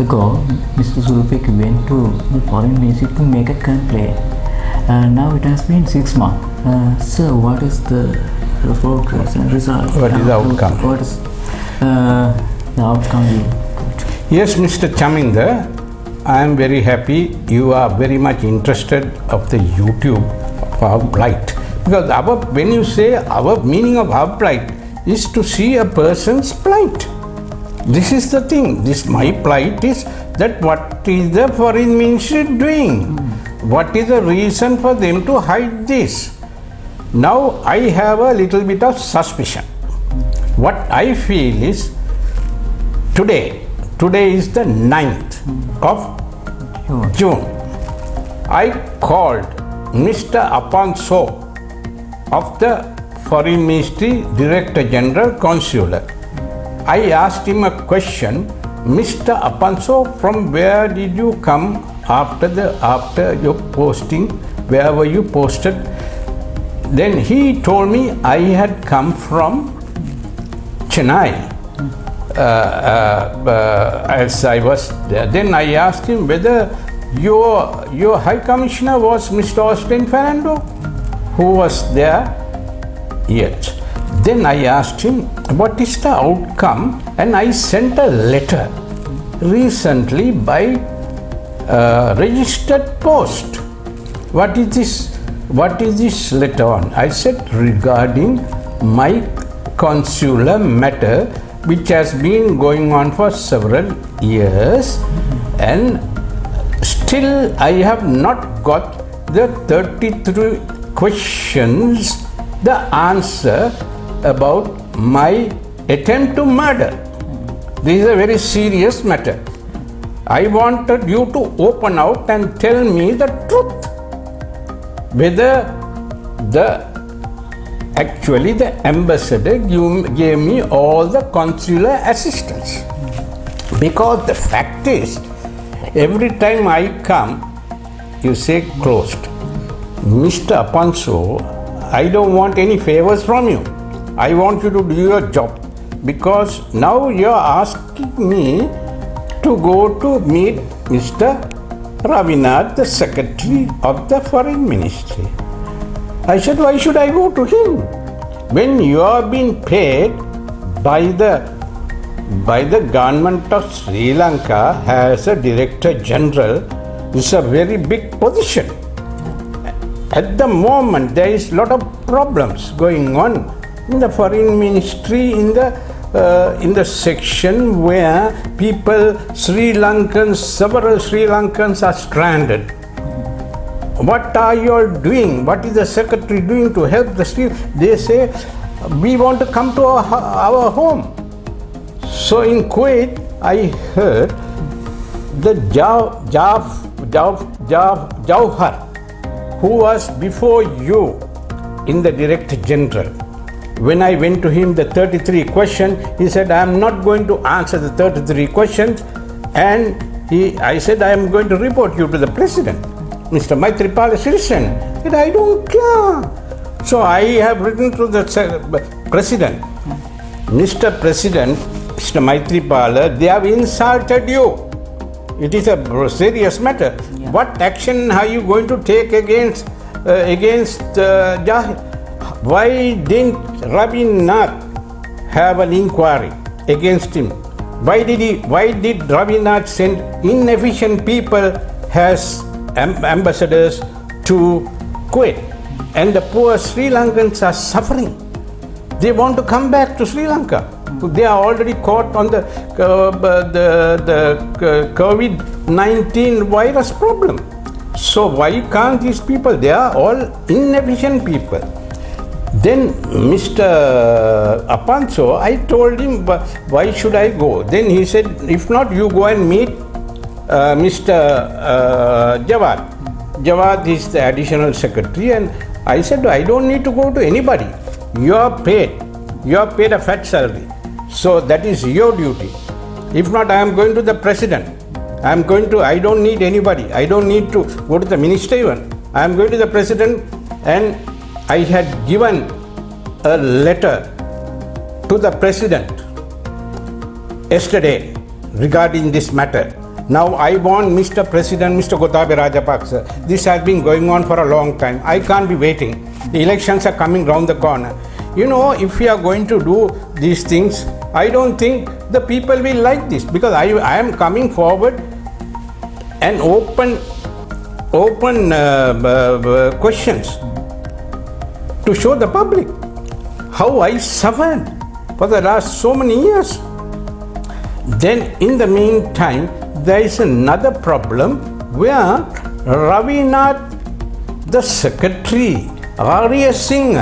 ago, Mr. Sulfik went to the foreign ministry to make a complaint. Now it has been 6 months. So, what is the progress and result? What is the outcome? What is the outcome you got? Yes, Mr. Chaminda, I am very happy you are very much interested of the YouTube of our plight. Because when you say our meaning of our plight is to see a person's plight. This is the thing. My plight is that what is the foreign ministry doing? What is the reason for them to hide this? Now I have a little bit of suspicion. What I feel is today is the 9th of June. I called Mr. Apanso of the Foreign Ministry Director General Consular. I asked him a question, Mr. Apanso, from where did you come after your posting, where were you posted? Then he told me I had come from Chennai as I was there. Then I asked him whether your High Commissioner was Mr. Austin Fernando, who was there yet. Then I asked him what is the outcome, and I sent a letter recently by registered post. What is this letter on? I said regarding my consular matter, which has been going on for several years, and still I have not got the 33 questions, the answer about my attempt to murder. This is a very serious matter. I wanted you to open out and tell me the truth, whether the ambassador gave me all the consular assistance. Because the fact is, every time I come, you say closed. Mr. Apanso, I don't want any favors from you. I want you to do your job, because now you are asking me to go to meet Mr. Ravinath, the Secretary of the Foreign Ministry. I said, why should I go to him? When you are being paid by the government of Sri Lanka as a Director General, it's a very big position. At the moment, there is a lot of problems going on in the Foreign Ministry, in the section where several Sri Lankans are stranded. What are you all doing? What is the Secretary doing to help the Sri? They say, we want to come to our home. So in Kuwait, I heard the Jauhar, who was before you in the Director General. When I went to him the 33 questions, he said, I am not going to answer the 33 questions, and I said, I am going to report you to the President. Mr. Maitripala Sirisena said, I don't care. So I have written to the President, Mr. President, Mr. Maitripala, they have insulted you. It is a serious matter. Yeah. What action are you going to take against Jahir? Why didn't Ravinath have an inquiry against him? Why did Ravinath send inefficient people as ambassadors to Kuwait? And the poor Sri Lankans are suffering. They want to come back to Sri Lanka. They are already caught on the COVID-19 virus problem. So why can't these people? They are all inefficient people. Then Mr. Apanso, I told him, why should I go? Then he said, if not, you go and meet Mr. Jawad. Jawad is the additional secretary, and I said, I don't need to go to anybody. You are paid a fat salary. So that is your duty. If not, I am going to the President. I don't need anybody. I don't need to go to the minister even. I am going to the President, and I had given a letter to the President yesterday regarding this matter. Now I want Mr. President, Mr. Gotabaya Rajapaksa. This has been going on for a long time. I can't be waiting. The elections are coming round the corner. You know, if we are going to do these things, I don't think the people will like this, because I am coming forward and open questions to show the public how I suffered for the last so many years. Then in the meantime, there is another problem where Ravinath, the secretary, Arya Singh,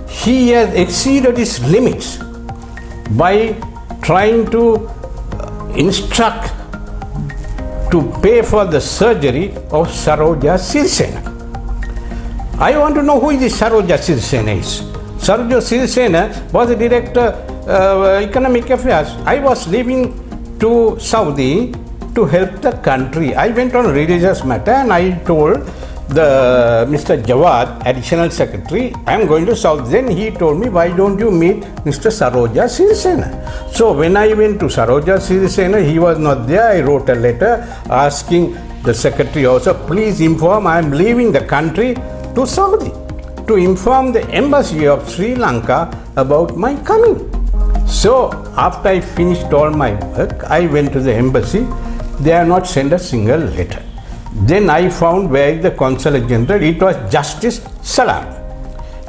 he has exceeded his limits by trying to instruct to pay for the surgery of Saroja Sirisena. I want to know who this Saroja Sirisena is. Saroja Sirisena was the director of economic affairs. I was leaving to Saudi to help the country. I went on a religious matter and I told the Mr. Jawad, additional secretary, I am going to Saudi. Then he told me, why don't you meet Mr. Saroja Sirisena? So when I went to Saroja Sirisena, he was not there. I wrote a letter asking the secretary also, please inform I am leaving the country to Saudi, to inform the embassy of Sri Lanka about my coming. So after I finished all my work, I went to the embassy. They have not sent a single letter. Then I found where is the Consul General. It was Justice Salam.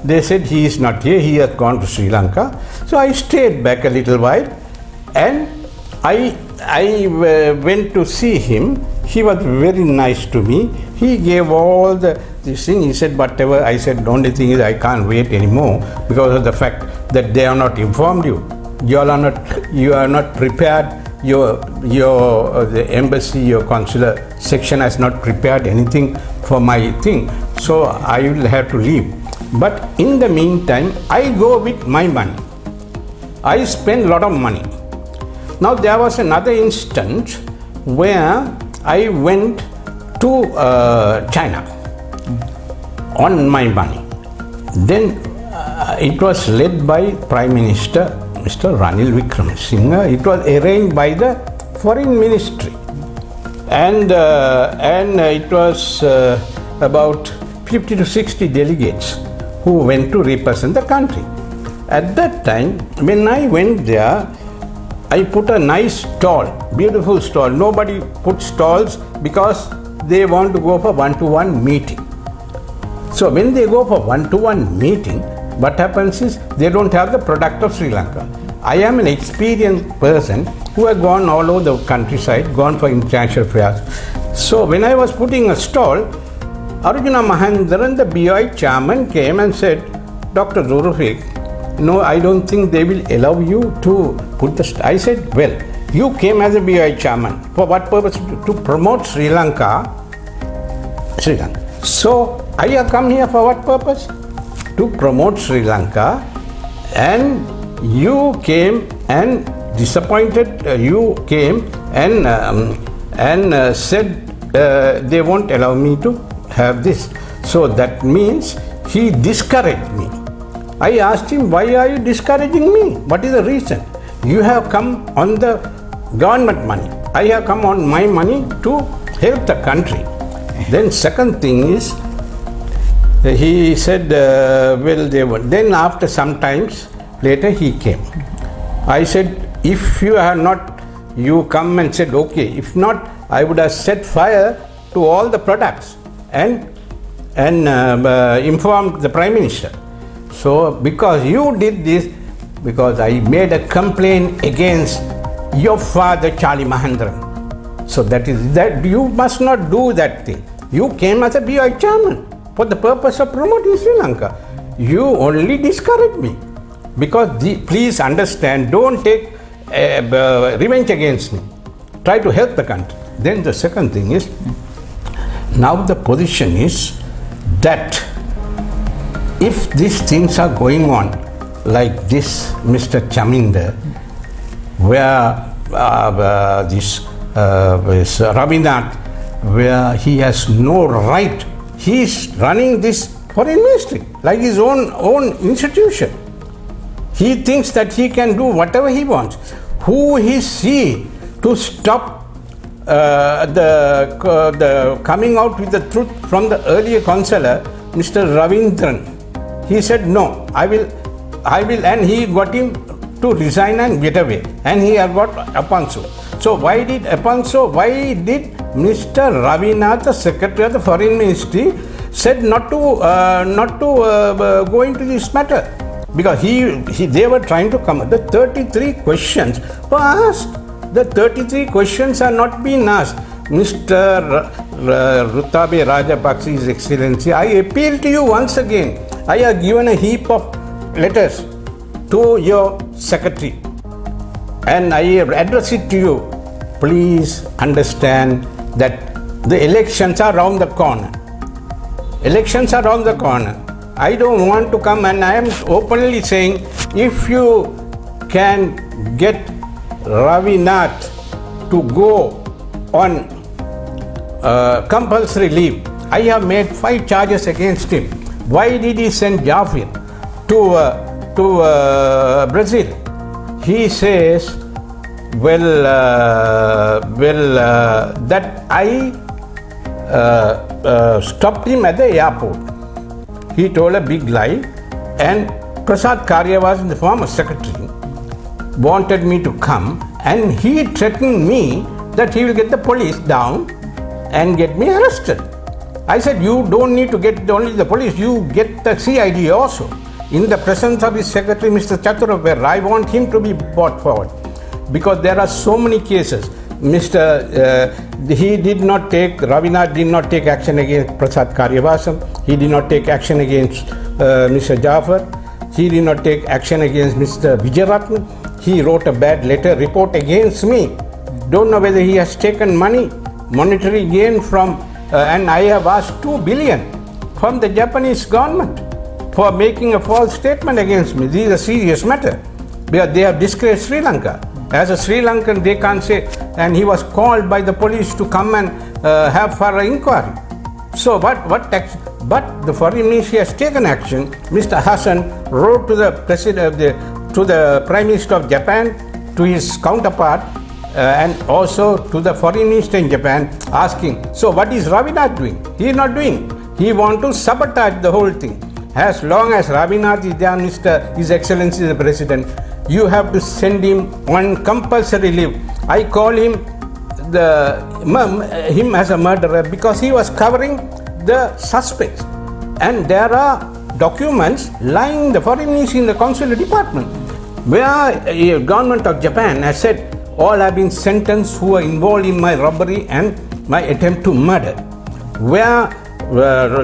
They said he is not here, he has gone to Sri Lanka. So I stayed back a little while and I went to see him. He was very nice to me. He gave all this thing. He said whatever. I said the only thing is I can't wait anymore because of the fact that they have not informed you. You are not prepared. The embassy, your consular section has not prepared anything for my thing. So I will have to leave. But in the meantime, I go with my money. I spend a lot of money. Now there was another instance where I went to China on my money. Then it was led by Prime Minister Mr. Ranil Wickremesinghe. It was arranged by the Foreign Ministry, and it was about 50 to 60 delegates who went to represent the country. At that time, when I went there, I put a nice stall, beautiful stall. Nobody put stalls because they want to go for one-to-one meeting. So when they go for one-to-one meeting, what happens is they don't have the product of Sri Lanka. I am an experienced person who has gone all over the countryside, gone for international affairs. So when I was putting a stall, Arjuna Mahendran, the BOI chairman, came and said, Dr. Zulfikar, no, I don't think they will allow you to put the stall. I said, well, you came as a BOI chairman. For what purpose? To promote Sri Lanka. So I have come here for what purpose? To promote Sri Lanka, and you came and disappointed. You came and said they won't allow me to have this. So that means he discouraged me. I asked him, why are you discouraging me? What is the reason? You have come on the government money. I have come on my money to help the country. Then second thing is, he said, well, they won't. Then after some times later he came. I said, if you are not, you come and said, okay. If not, I would have set fire to all the products and informed the Prime Minister. So because you did this, because I made a complaint against your father, Charlie Mahendran. So that is that you must not do that thing. You came as a BOI chairman for the purpose of promoting Sri Lanka. You only discouraged me. Because please understand, don't take revenge against me. Try to help the country. Then the second thing is, now the position is that if these things are going on like this, Mr. Chaminda, where this Ravinath, where he has no right, he is running this foreign ministry like his own institution. He thinks that he can do whatever he wants. Who is he to stop the coming out with the truth from the earlier councillor, Mr. Ravindran. He said, no, I will, and he got him to resign and get away. And he had got Apanso. So why did Mr. Ravinath, the Secretary of the Foreign Ministry, said not to go into this matter? Because they were trying to come. The 33 questions were asked. The 33 questions are not being asked. Mr. Rutabe Rajapaksa, His Excellency, I appeal to you once again. I have given a heap of letters to your secretary and I have addressed it to you. Please understand that the elections are around the corner. Elections are around the corner. I don't want to come, and I am openly saying, if you can get Ravinath to go on compulsory leave. I have made 5 charges against him. Why did he send Jafir to Brazil? He says, that I stopped him at the airport. He told a big lie, and Prasad Karyavas, the former secretary, wanted me to come, and he threatened me that he will get the police down and get me arrested. I said, you don't need to get only the police, you get the CID also. In the presence of his secretary, Mr. Chaturapper, I want him to be brought forward. Because there are so many cases. Ravinath did not take action against Prasad Karyavasam. He did not take action against Mr. Jafar. He did not take action against Mr. Vijayaratna. He wrote a bad report against me. Don't know whether he has taken monetary gain from, and I have asked 2 billion from the Japanese government for making a false statement against me. This is a serious matter because they have disgraced Sri Lanka. As a Sri Lankan, they can't say, and he was called by the police to come and have for an inquiry. So, but the Foreign Ministry has taken action. Mr. Hassan wrote to the to the Prime Minister of Japan, to his counterpart, and also to the Foreign Minister in Japan, asking, so what is Ravinath doing? He is not doing. He wants to sabotage the whole thing. As long as Ravinath is there, His Excellency the President, you have to send him on compulsory leave. I call him as a murderer because he was covering the suspects. And there are documents lying in the Foreign Ministry in the Consular Department where the government of Japan has said all have been sentenced who are involved in my robbery and my attempt to murder. Where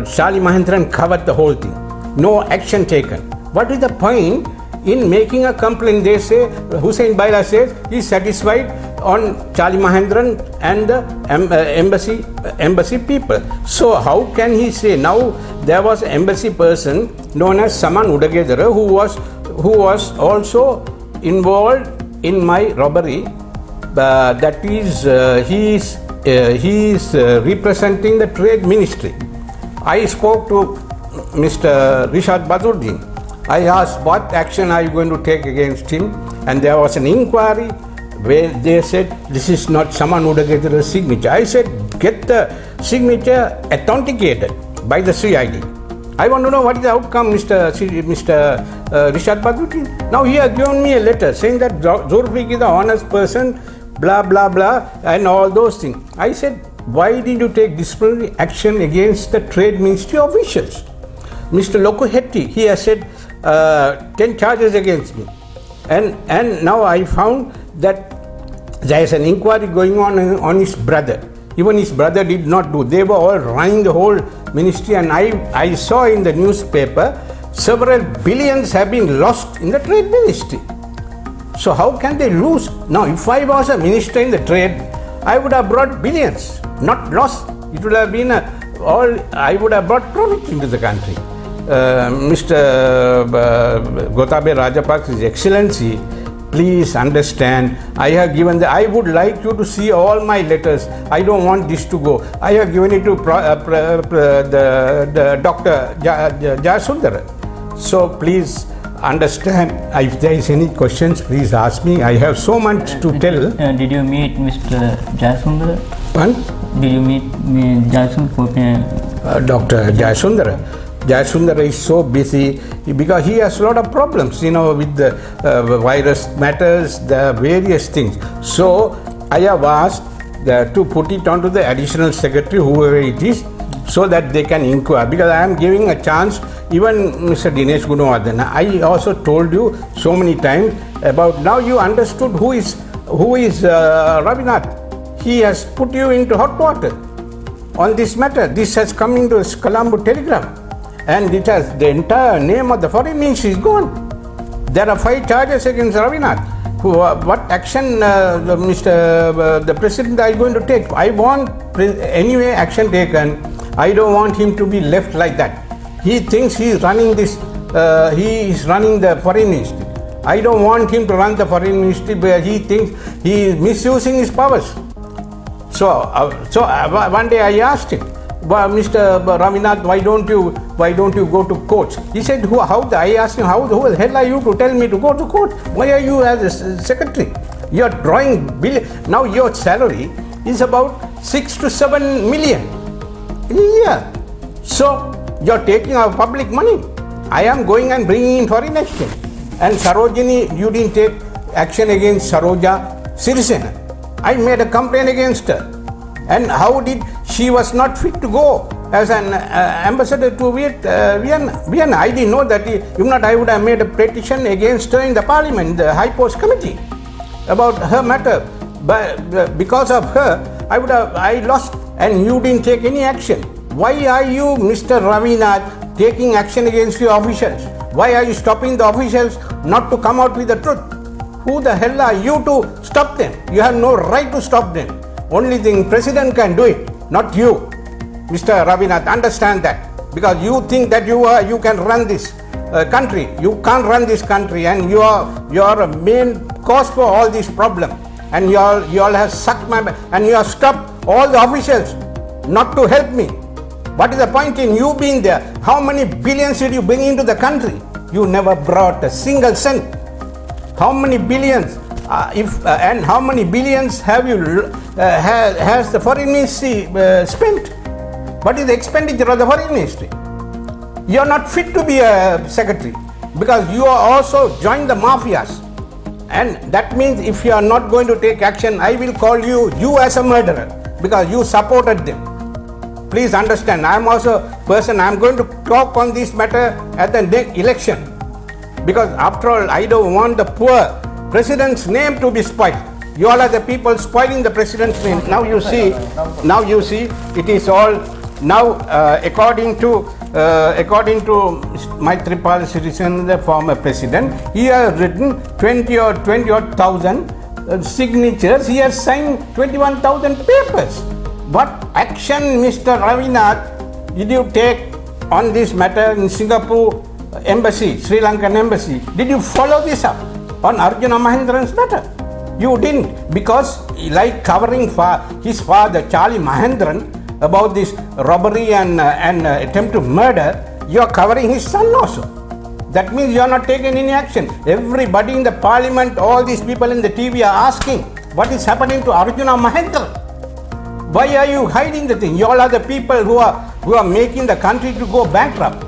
Charlie Mahendran covered the whole thing. No action taken. What is the point in making a complaint? They say, Hussein Baila says, he is satisfied on Charlie Mahendran and the embassy people. So how can he say? Now there was an embassy person known as Saman Udagedara who was also involved in my robbery. That is, he is representing the trade ministry. I spoke to Mr. Rishad Badruddin. I asked what action are you going to take against him, and there was an inquiry where they said this is not Saman Udagedara's signature. I said get the signature authenticated by the CID. I want to know what is the outcome, Mr. Rishad Badruddin. Now he has given me a letter saying that Zulfikar is the honest person, blah blah blah, and all those things. I said, why did you take disciplinary action against the trade ministry officials? Mr. Loko Hetty, he has said 10 charges against me. And now I found that there is an inquiry going on his brother. Even his brother did not do. They were all running the whole ministry, and I saw in the newspaper several billions have been lost in the trade ministry. So how can they lose? Now if I was a minister in the trade, I would have brought billions, not lost. It would have been I would have brought profit into the country. Mr. Gotabaya Rajapaksa, His Excellency, please understand, I would like you to see all my letters. I don't want this to go. I have given it to the Dr. Jayasundara. So please understand, if there is any questions, please ask me. I have so much to tell. Did you meet Mr. Jayasundara? One, Did you meet Jason for Dr. Jayasundara. Jayasundara is so busy because he has a lot of problems, with the virus matters, the various things. So I have asked to put it onto the additional secretary, whoever it is, so that they can inquire. Because I am giving a chance, even Mr. Dinesh Gunawardena. I also told you so many times about, now you understood who is Ravinath. He has put you into hot water on this matter. This has come into Colombo Telegram, and it has the entire name of the foreign ministry is gone. There are 5 charges against Ravinath. What action the president is going to take? I want anyway action taken. I don't want him to be left like that. He thinks he is running this. He is running the foreign ministry. I don't want him to run the foreign ministry, but he thinks he is misusing his powers. So one day I asked him, Mr. Ravinath, why don't you go to court? He said, I asked him, who the hell are you to tell me to go to court? Why are you as a secretary? You are drawing billion. Now your salary is about 6 to 7 million in a year. So you are taking our public money. I am going and bringing in foreign exchange. And Sarojini, you didn't take action against Saroja Sirisena. I made a complaint against her. And how did she was not fit to go as an ambassador to Vienna? I didn't know that. If not, I would have made a petition against her in the parliament, the High Post Committee, about her matter. But because of her, I lost, and you didn't take any action. Why are you, Mr. Ravinath, taking action against your officials? Why are you stopping the officials not to come out with the truth? Who the hell are you to stop them? You have no right to stop them. Only thing president can do it, not you, Mr. Ravinath. Understand that, because you think that you can run this country. You can't run this country, and you are a main cause for all these problems. And you all have sucked my back, and you have stopped all the officials not to help me. What is the point in you being there? How many billions did you bring into the country? You never brought a single cent. How many billions? And how many billions have has the foreign ministry spent? What is the expenditure of the foreign ministry? You are not fit to be a secretary, because you are also joined the mafias, and that means if you are not going to take action, I will call you as a murderer, because you supported them. Please understand, I am also a person. I am going to talk on this matter at the next election, because after all, I don't want the poor president's name to be spoiled. You all are the people spoiling the president's name. Now you see, it is all now according to Maitripal Sirisena, the former president. He has written 20,000 signatures. He has signed 21,000 papers. What action, Mr. Ravinath, did you take on this matter in Singapore embassy, Sri Lankan embassy? Did you follow this up on Arjuna Mahendran's matter? You didn't, because like covering his father, Charlie Mahendran, about this robbery and attempt to murder, you are covering his son also. That means you are not taking any action. Everybody in the parliament, all these people in the TV are asking, what is happening to Arjuna Mahendran? Why are you hiding the thing? You all are the people who are making the country to go bankrupt.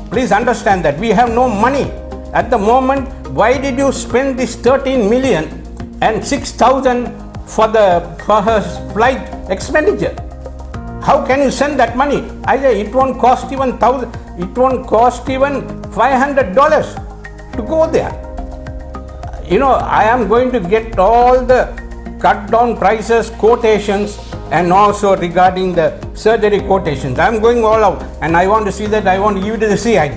Please understand that we have no money at the moment. Why did you spend this 13 million and 6,000 for her flight expenditure? How can you send that money? I say it won't cost even $500 to go there. I am going to get all the cut down prices, quotations, and also regarding the surgery quotations. I am going all out, and I want to see that. I want to give it to the CID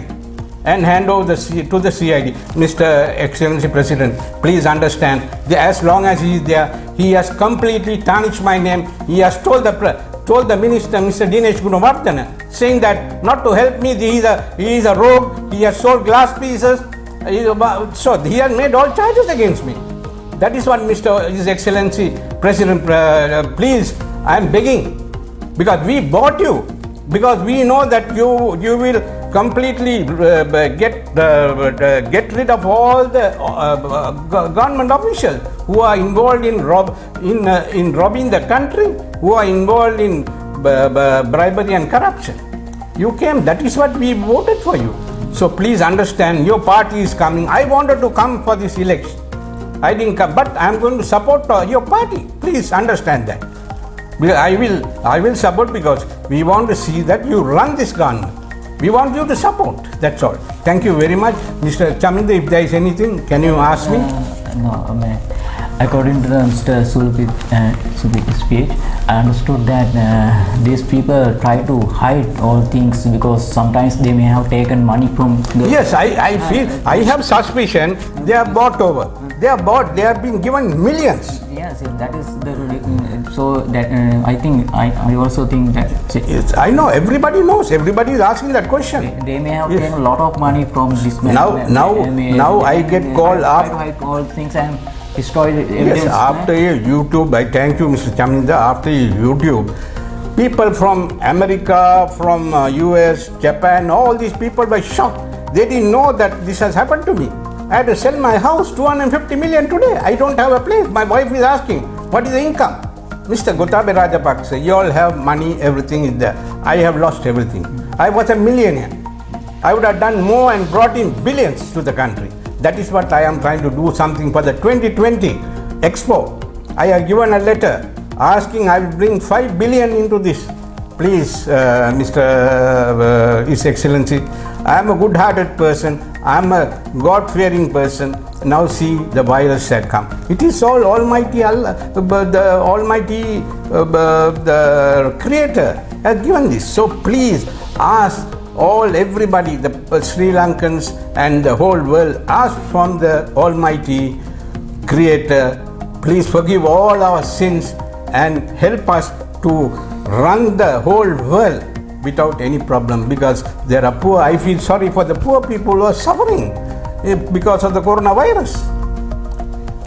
and hand over to the CID. Mr. Excellency President, please understand, as long as he is there, he has completely tarnished my name. He has told the minister, Mr. Dinesh Gunawardena, saying that not to help me, he is a rogue, he has sold glass pieces. So he has made all charges against me. That is what His Excellency President, please, I am begging, because we bought you, because we know that you will completely get rid of all the government officials who are involved in robbing the country, who are involved in bribery and corruption. You came, that is what we voted for you. So please understand, your party is coming. I wanted to come for this election. I didn't come, but I am going to support your party. Please understand that. I will support because we want to see that you run this government. We want you to support. That's all. Thank you very much. Mr. Chaminda, if there is anything, can you ask me? No, according to Mr. Sulpik's speech, I understood that these people try to hide all things because sometimes they may have taken money from the... Yes, I feel, I have suspicion they are bought over. They are bought, they have been given millions. Yes, that is the... So that I think, I also think that... Yes, I know, everybody knows, everybody is asking that question. They may have taken a lot of money from this man. Now I get called up. Hide all things and destroy the evidence. Yes, after YouTube, I thank you, Mr. Chaminda, after YouTube, people from America, from US, Japan, all these people were shocked. They didn't know that this has happened to me. I had to sell my house, 250 million today. I don't have a place. My wife is asking, what is the income? Mr. Gotabaya Rajapaksa, you all have money, everything is there. I have lost everything. I was a millionaire. I would have done more and brought in billions to the country. That is what I am trying to do, something for the 2020 Expo. I have given a letter asking I will bring 5 billion into this. Please, Mr. His Excellency, I am a good-hearted person. I am a God-fearing person. Now see, the virus had come. It is all Almighty Allah, the Almighty, the Creator has given this. So please ask everybody, the Sri Lankans and the whole world, ask from the Almighty Creator, please forgive all our sins and help us to run the whole world without any problem, because there are poor. I feel sorry for the poor people who are suffering because of the coronavirus.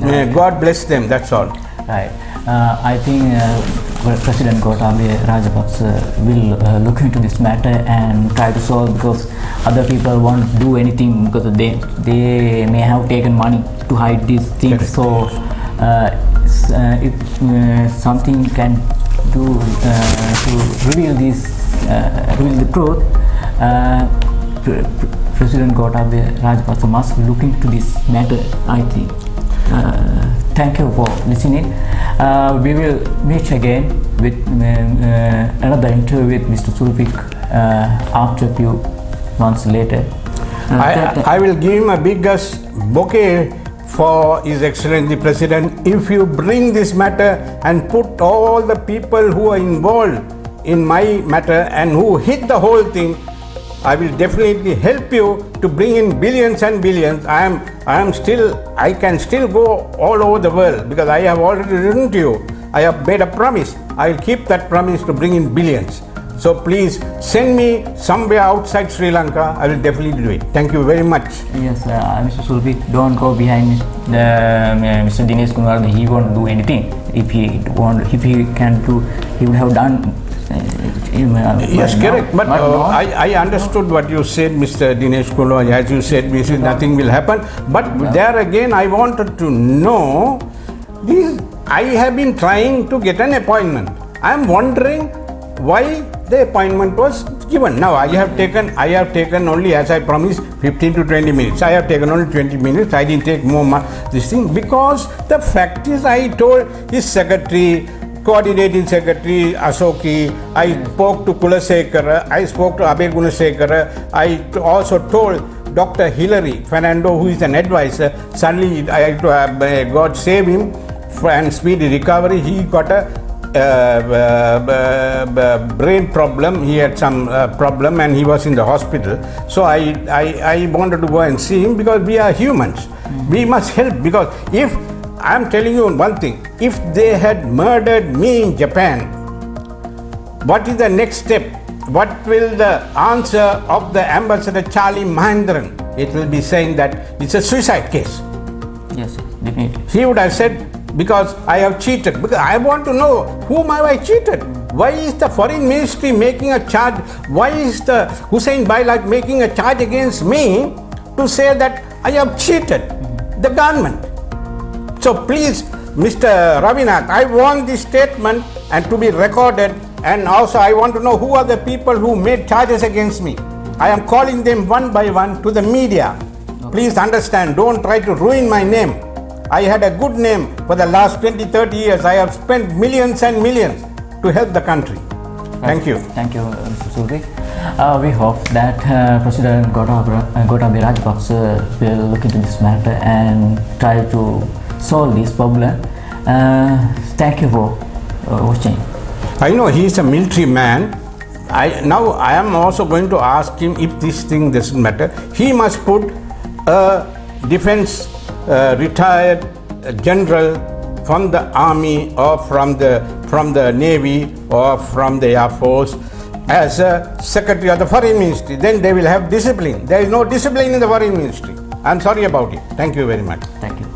May God bless them, that's all. Right. I think President Gotabaya Rajapaksa will look into this matter and try to solve, because other people won't do anything because they may have taken money to hide these things. Correct. So if something can do to reveal the truth, President Gotabaya Rajapaksa must look into this matter, I think. Thank you for listening. We will meet again with another interview with Mr. Sulpik after a few months later. I will give him a biggest bouquet for His Excellency President if you bring this matter and put all the people who are involved in my matter and who hit the whole thing. I will definitely help you to bring in billions and billions. I can still go all over the world, because I have already written to you. I have made a promise. I will keep that promise to bring in billions. So please send me somewhere outside Sri Lanka. I will definitely do it. Thank you very much. Yes, Mr. Sulpik, don't go behind Mr. Dinesh Kumar. He won't do anything. If he can do, he would have done. Yes, correct. But I understood what you said, Mr. Dinesh Kumar. As you said, nothing will happen. But there again, I wanted to know. I have been trying to get an appointment. I am wondering why the appointment was given. Now I have taken only, as I promised, 15 to 20 minutes. I have taken only 20 minutes. I didn't take more this thing, because the fact is, I told his secretary, coordinating secretary Asoki, I spoke to Kulasekara, I spoke to Abe Gunasekara, I also told Dr. Hilary Fernando, who is an advisor. Suddenly, God save him and speedy recovery. He got a brain problem. He had some problem and he was in the hospital. So I wanted to go and see him, because we are humans. We must help, because if I am telling you one thing, if they had murdered me in Japan, what is the next step? What will the answer of the ambassador Charlie Mahendran? It will be saying that it's a suicide case. Yes, definitely. He would have said, because I have cheated. Because I want to know, whom have I cheated? Why is the foreign ministry making a charge? Why is the Hussein Bailat making a charge against me to say that I have cheated the government? So please, Mr. Ravinath, I want this statement and to be recorded, and also I want to know who are the people who made charges against me. I am calling them one by one to the media. Please understand, don't try to ruin my name. I had a good name for the last 20-30 years. I have spent millions and millions to help the country. Thank you. Thank you, Mr. Sulri. We hope that President Gotabaya Rajapaksa will look into this matter and try to solve this problem. Thank you for watching. I know he is a military man. Now I am also going to ask him, if this thing doesn't matter, he must put a defense retired general from the army or from the navy or from the air force as a secretary of the foreign ministry. Then they will have discipline. There is no discipline in the foreign ministry. I am sorry about it. Thank you very much. Thank you.